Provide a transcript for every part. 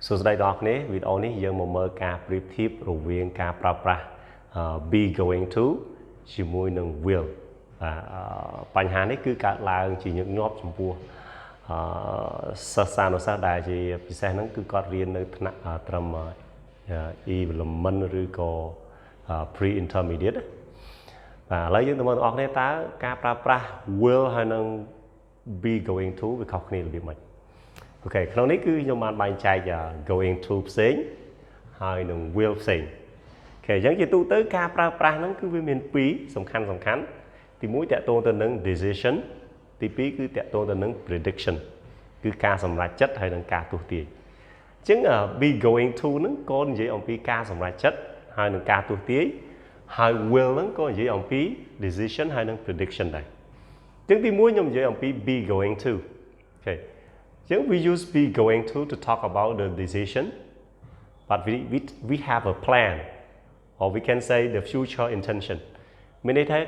សួស្តីដល់អ្នកវីដេអូនេះយើងមកមើលការប្រៀបធៀបរវាងការប្រើប្រាស់ be going to ជាមួយនឹង will បញ្ហានេះគឺកើតឡើងជាញឹកញាប់ចំពោះសិស្សានុសិស្សដែលជាពិសេសហ្នឹងគឺគាត់រៀននៅថ្នាក់ត្រឹម element ឬក៏ pre intermediate បាទឥឡូវយើងទៅមើលបងប្អូនតើការប្រើប្រាស់ will ហើយនឹង be going to វាខុសគ្នារបៀបម៉េចអូខេក្នុងនេះគឺខ្ញុំបានបែងចែក going to ផ្សេងហើយនឹង will ផ្សេងអូខេអញ្ចឹងជាទូទៅការប្រើប្រាស់ហ្នឹងគឺវាមានពីរសំខាន់ទី1តកតងទៅនឹង decision ទី2គឺតកតងទៅនឹង prediction គឺការសម្រេចចិត្តហើយនឹងការទស្សន៍ទាយអញ្ចឹង be going to ហ្នឹងក៏និយាយអំពីការសម្រេចចិត្តហើយនឹងការទស្សន៍ទាយហើយ will ហ្នឹងក៏និយាយអំពី decision ហើយនឹង prediction ដែរអញ្ចឹងទី1ខ្ញុំនិយាយអំពី be going to អូខេwe use be going to talk about the decision, but we have a plan, or we can say the future intention. មានន័យថា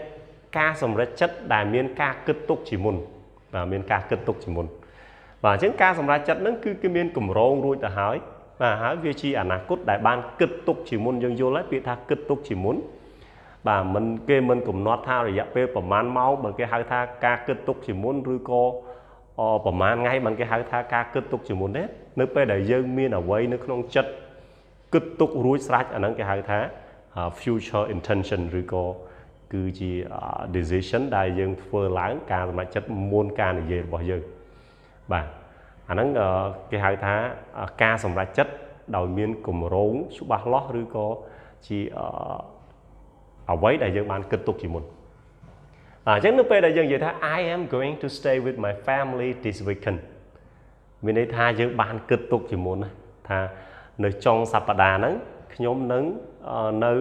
ការសម្រេចចិត្តដែលមានការគិតទុកជាមុនបាទមានការគិតទុកជាមុនបាទអញ្ចឹងការសម្រេចចិត្តហ្នឹងគឺគេមានកម្រងរួចទៅហើយបាទហើយវាជាអនាគតដែលបានគិតទុកជាមុនយើងយល់ហើយពាក្យថាគិតទុកជាមុនបាទគេមិនកំណត់ថារយៈពេលប្រហែលម៉ោងបើគេហៅថាការគិតទុកជាមុនឬក៏ប្រហែលថ្ងៃមិនគេហៅថាការគិតទុកជាមុនទេនៅពេលដែលយើងមានអ្វីនៅក្នុងចិត្តគិតទុករួចស្រេចអាហ្នឹងគេហៅថា future intention ឬក៏គឺជា decision ដែលយើងធ្វើឡើងការសម្រេចចិត្តមុនការនិយាយរបស់យើងបាទអាហ្នឹងគេហៅថាការសម្រេចចិត្តដោយមានគម្រោងច្បាស់លាស់ឬក៏ជាអ្វីដែលយើងបានគិតទុកជាមុនអញ្ចឹងនៅពេលដែលយើងនិយាយថា I am going to stay with my family this weekend មានន័យថាយើងបានគិតទុកជាមុនថានៅចុងសប្តាហ៍ហ្នឹងខ្ញុំនឹងនៅ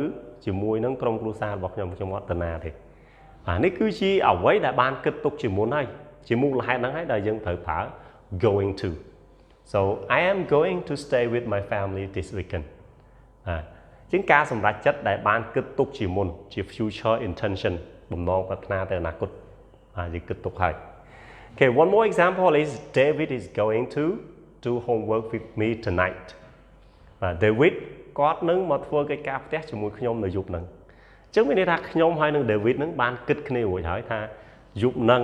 ជាមួយនឹងក្រុមគ្រួសាររបស់ខ្ញុំអត់ទៅណាទេនេះគឺជាអ្វីដែលបានគិតទុកជាមុនហើយជាមូលហេតុហ្នឹងហើយដែលយើងត្រូវប្រើ going to so I am going to stay with my family this weekend ជាងការសម្រេចចិត្តដែលបានគិតទុកជាមុនជា future intention បំណងប្រាថ្នាទៅអនាគតយើងគិតទុកហើយ Okay, one more example is David is going to do homework with me tonight. David គាត់នឹងមកធ្វើកិច្ចការផ្ទះជាមួយខ្ញុំនៅយប់ហ្នឹងអញ្ចឹងមានន័យថាខ្ញុំហើយនឹង David ហ្នឹងបានគិតគ្នារួចហើយថាយប់ហ្នឹង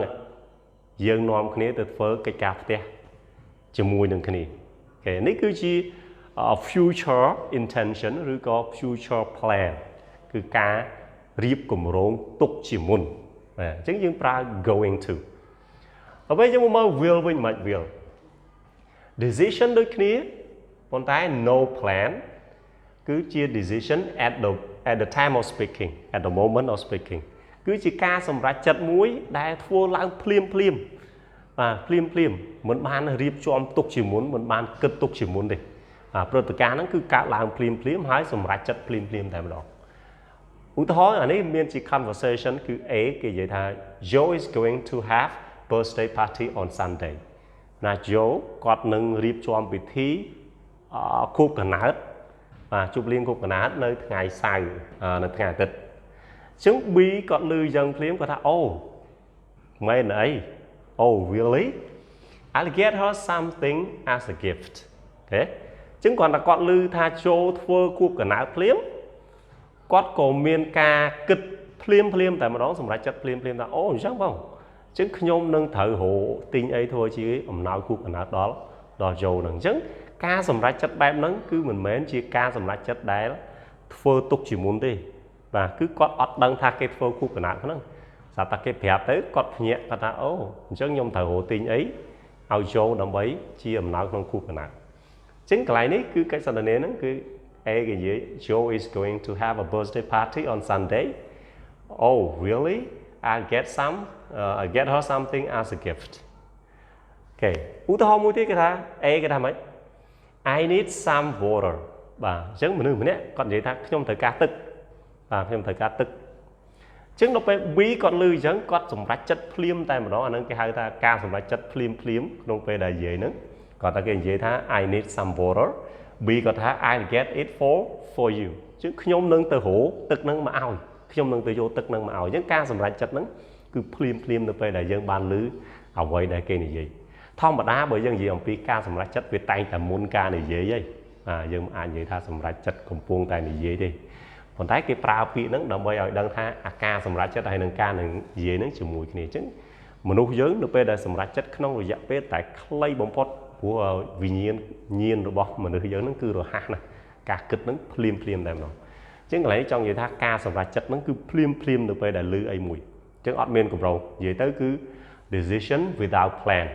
យើងនាំគ្នាទៅធ្វើកិច្ចការផ្ទះជាមួយនឹងគ្នា Okay, នេះគឺជា future intention ឬក៏ future plan គឺការរៀបគម្រោងទុកជាមុនអញ្ចឹងយើងប្រើ going to អ្វីយើងមក will វិញមិន will decision ដូចគ្នាប៉ុន្តែ no plan គឺជា decision at the time of speaking at the moment of speaking គឺជាការសម្រេចចិត្តមួយដែលធ្វើឡើងភ្លាមភ្លាមមិនបានរៀបចំទុកជាមុនមិនបានគិតទុកជាមុនទេព្រឹត្តិការណ៍ហ្នឹងគឺកើតឡើងភ្លាមហើយសម្រេចចិត្តភ្លាមតែម្ដងឧទាហរណ៍អានេះមានជា conversation គឺ A គេនិយាយថា Joe is going to have birthday party on Sunday ណា Joe គាត់នឹងរៀបចំពិធីខួបកំណើតជប់លៀងខួបកំណើតនៅថ្ងៃសៅរ៍នៅថ្ងៃអាទិត្យអញ្ចឹង B គាត់ឮយ៉ាងភ្លាមគាត់ថាអូមែនអី Oh really I'll get her something as a gift អូខេអញ្ចឹងគាត់ឮថា Joe ធ្វើខួបកំណើតភ្លាមគាត់ក៏មានការគិតភ្លាមតែម្ដងសម្រាប់ចិត្តភ្លាមថាអូអញ្ចឹងបងអញ្ចឹងខ្ញុំនឹងត្រូវរកទិញអីធ្វើជាអំណោយខួបកំណើតដល់โยហ្នឹងអញ្ចឹងការសម្រេចចិត្តបែបហ្នឹងគឺមិនមែនជាការសម្រេចចិត្តដែលធ្វើទុកជាមុនទេបាទគឺគាត់អត់ដឹងថាគេធ្វើខួបកំណើតហ្នឹងស្រាប់តែគេប្រាប់ទៅគាត់ភ្ញាក់គាត់ថាអូអញ្ចឹងខ្ញុំត្រូវរកទិញអីឲ្យโยដើម្បីជាអំណោយក្នុងខួបកំណើតអញ្ចឹងកន្លែងនេះគឺកិច្ចសន្ទនាហ្នឹងគឺ Joe is going to have a birthday party on Sunday. Oh, really? I'll get her something as a gift. Okay. ឧទាហរណ៍មួយទៀតគេថា A គេថាម៉េច I need some water. បាទអញ្ចឹងមនុស្សម្នាក់គាត់និយាយថាខ្ញុំត្រូវការទឹកបាទខ្ញុំត្រូវការទឹកអញ្ចឹងដល់ពេល B គាត់ឮអញ្ចឹងគាត់សម្រេចចិត្តភ្លាមតែម្ដងអាហ្នឹងគេហៅថាការសម្រេចចិត្តភ្លាមក្នុងពេលដែលនិយាយហ្នឹងគាត់តែគេនិយាយថា I need some water. B គាត់ថា I'll get it for you អញ្ចឹងខ្ញុំនឹងទៅរកទឹកហ្នឹងមកឲ្យខ្ញុំនឹងទៅយកទឹកហ្នឹងមកឲ្យអញ្ចឹងការសម្រេចចិត្តហ្នឹងគឺភ្លាមនៅពេលដែលយើងបានឮអ្វីដែលគេនិយាយធម្មតាបើយើងនិយាយអំពីការសម្រេចចិត្តវាតែងតែមុនការនិយាយហី យើងអាចនិយាយថាសម្រាប់ចិត្តកំពុងតែនិយាយទេប៉ុន្តែគេប្រើពាក្យហ្នឹងដើម្បីឲ្យដឹងថាអាការសម្រាប់ចិត្តហើយនឹងការនឹងនិយាយហ្នឹងជាមួយគ្នាអញ្ចឹងមនុស្សយើងនៅពេលដែលសម្រាប់ចិត្តក្នុងរយៈពេលតែខ្លីបំផុតព្រោះវិញ្ញាណញៀនរបស់មនុស្សយើងហ្នឹងគឺរហ័សណាស់ការគិតហ្នឹងភ្លាមតែម្ដងអញ្ចឹងកន្លែងចង់និយាយថាការសម្រាប់ចិត្តហ្នឹងគឺភ្លាមនៅពេលដែលឮអីមួយអញ្ចឹងអត់មានកម្រងនិយាយទៅគឺ decision without plan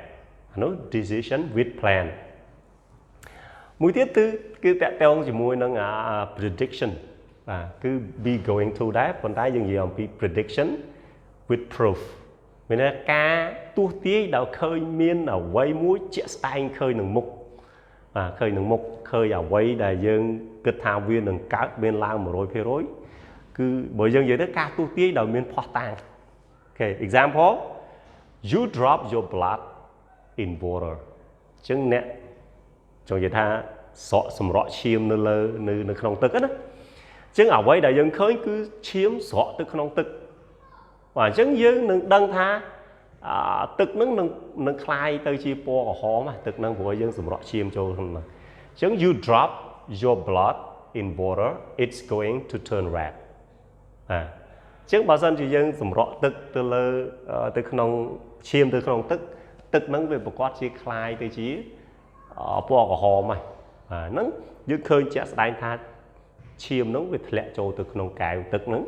អានោះ decision with plan មួយទៀតគឺតាក់ទងជាមួយនឹងprediction បាទគឺ be going to ដែរប៉ុន្តែយើងនិយាយអំពី prediction with proof មានន័យថាការទស្សន៍ទាយដែលឃើញមានអ្វីមួយជាក់ស្ដែងឃើញនឹងមុខបាទឃើញនឹងមុខឃើញអ្វីដែលយើងគិតថាវានឹងកើតមានឡើង 100% គឺបើយើងនិយាយទៅការទស្សន៍ទាយដែលមានភ័ស្តុតាងអូខេ example you drop your blood in water អញ្ចឹងអ្នកចង់និយាយថាសក់សម្រក់ឈាមនៅក្នុងទឹកណាអញ្ចឹងអ្វីដែលយើងឃើញគឺឈាមស្រក់ទៅក្នុងទឹកបាទអញ្ចឹងយើងនឹងដឹងថាទឹកហ្នឹងនឹងคล้ายទៅជាពណ៌ក្រហមទឹកហ្នឹងព្រោះយើងសម្រក់ឈាមចូលក្នុងហ្នឹងអញ្ចឹង you drop your blood in water it's going to turn red អញ្ចឹងបើសិនជាយើងសម្រក់ទឹកទៅក្នុងឈាមទៅក្នុងទឹកហ្នឹងវាប្រកាសជាคล้ายទៅជាពណ៌ក្រហមហើយហ្នឹងយើងឃើញជាក់ស្ដែងថាឈាមហ្នឹងវាធ្លាក់ចូលទៅក្នុងកែវទឹកហ្នឹង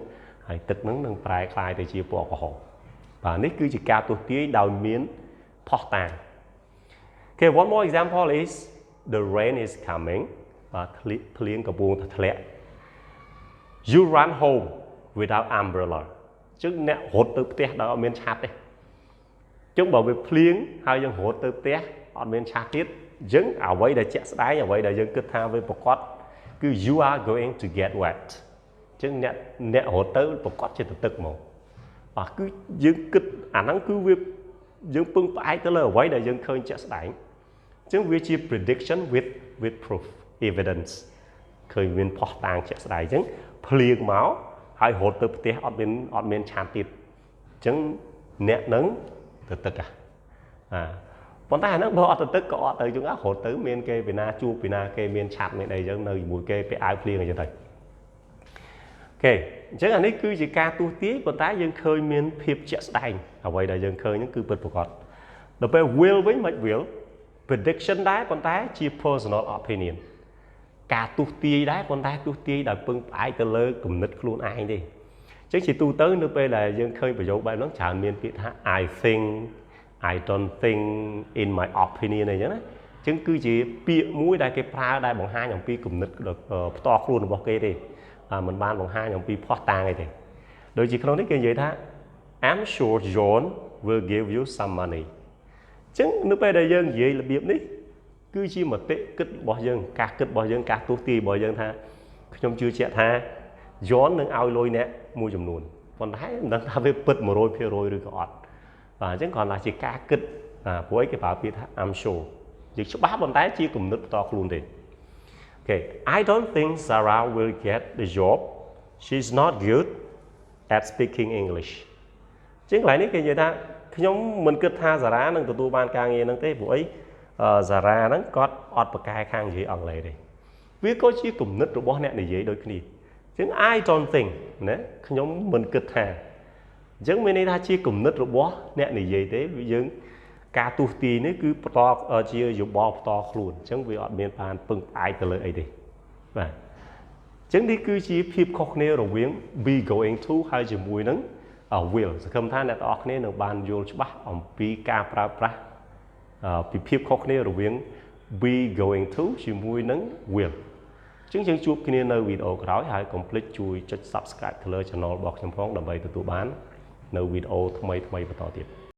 ហើយទឹកហ្នឹងនឹងប្រែคล้ายទៅជាពណ៌ក្រហមបាទនេះគឺជាការទស្សន៍ទាយដោយមានភ័ស្តុតាង Okay one more example is the rain is coming បាទភ្លៀងកំពុងតែធ្លាក់ you run home without umbrella អញ្ចឹងអ្នករត់ទៅផ្ទះដោយអត់មានឆ័ត្រទេអញ្ចឹងបើវាភ្លៀងហើយយើងរត់ទៅផ្ទះអត់មានឆ័ត្រទៀតអញ្ចឹងអ្វីដែលជាក់ស្ដែងអ្វីដែលយើងគិតថាវាប្រកបគឺ you are going to get wet អញ្ចឹងអ្នករត់ទៅប្រកបជាទឹកមកបាទគឺយើងគិតអាហ្នឹងគឺវាយើងពឹងផ្អែកទៅលើអ្វីដែលយើងឃើញជាក់ស្ដែងអញ្ចឹងវាជា prediction with proof evidence ឃើញមានភ័ស្តុតាងជាក់ស្ដែងអញ្ចឹងភ្លៀងមកហើយរត់ទៅផ្ទះអត់មានឆាតទៀតអញ្ចឹងអ្នកនឹងទៅទឹកប៉ុន្តែអាហ្នឹងបើអត់ទៅទឹកក៏អត់ទៅចឹងរត់ទៅមានគេពីណាជួបពីណាគេមានឆាតមានអីចឹងនៅជាមួយគេពាក់អាវភ្លៀងអីចឹងទៅអូខេអញ្ចឹងអានេះគឺជាការទស្សន៍ទាយប៉ុន្តែយើងឃើញមានភាពជាក់ស្ដែងអ្វីដែលយើងឃើញហ្នឹងគឺពិតប្រាកដដល់ពេល will វិញមិន will prediction ដែរប៉ុន្តែជា personal opinion ការទស្សន៍ទាយដែរប៉ុន្តែទស្សន៍ទាយដោយពឹងផ្អែកទៅលើគំនិតខ្លួនឯងទេអញ្ចឹងជាទូទៅនៅពេលដែលយើងឃើញប្រយោគបែបហ្នឹងច្រើនមានពាក្យថា I think I don't think in my opinion អីចឹងណាអញ្ចឹងគឺជាពាក្យមួយដែលគេប្រើដែលបង្ហាញអំពីគំនិតផ្ទាល់ខ្លួនរបស់គេទេមិនបានបង្ហាញអំពីភ័ស្តុតាងអីទេដូចជាក្នុងនេះគេនិយាយថា I'm sure John will give you some money អញ្ចឹងនៅពេលដែលយើងនិយាយរបៀបនេះគឺជាមតិគិតរបស់យើងការគិតរបស់យើងការទស្សន៍ទាយរបស់យើងថាខ្ញុំជឿជាក់ថា John នឹងឲ្យលុយអ្នកមួយចំនួនប៉ុន្តែមិនដឹងថាវាពិត 100% ឬក៏អត់បាទអញ្ចឹងគ្រាន់តែជាការគិតព្រោះគេប្រើពាក្យថា I'm sure យើងច្បាស់ប៉ុន្តែជាគំនិតផ្ទាល់ខ្លួនទេOkay, I don't think Sarah will get the job. She's not good at speaking English. ជាងកន្លែងនេះគេនិយាយថាខ្ញុំមិនគិតថាសារ៉ានឹងទទួលបានការងារហ្នឹងទេព្រោះអីសារ៉ាហ្នឹងគាត់អត់ប្រកែខាងនិយាយអង់គ្លេសទេវាក៏ជាគំនិតរបស់អ្នកនិយាយដូចគ្នាជាង I don't think ណាខ្ញុំមិនគិតថាអញ្ចឹងមានន័យថាជាគំនិតរបស់អ្នកនិយាយទេយើងការទស្សន៍ទាយនេះគឺបន្តជាយោបល់ផ្ទាល់ខ្លួនអញ្ចឹងវាអត់មានបានពឹងផ្អែកទៅលើអីទេបាទអញ្ចឹងនេះគឺជាភាពខុសគ្នារវាង be going to ហើយជាមួយនឹង will សង្ឃឹមថាអ្នកទាំងអស់គ្នានឹងបានយល់ច្បាស់អំពីការប្រើប្រាស់ពីភាពខុសគ្នារវាង be going to ជាមួយនឹង will អញ្ចឹងយើងជួបគ្នានៅវីដេអូក្រោយហើយកុំភ្លេចជួយចុច subscribe ទៅលើ channel របស់ខ្ញុំផងដើម្បីទទួលបាននៅវីដេអូថ្មីបន្តទៀត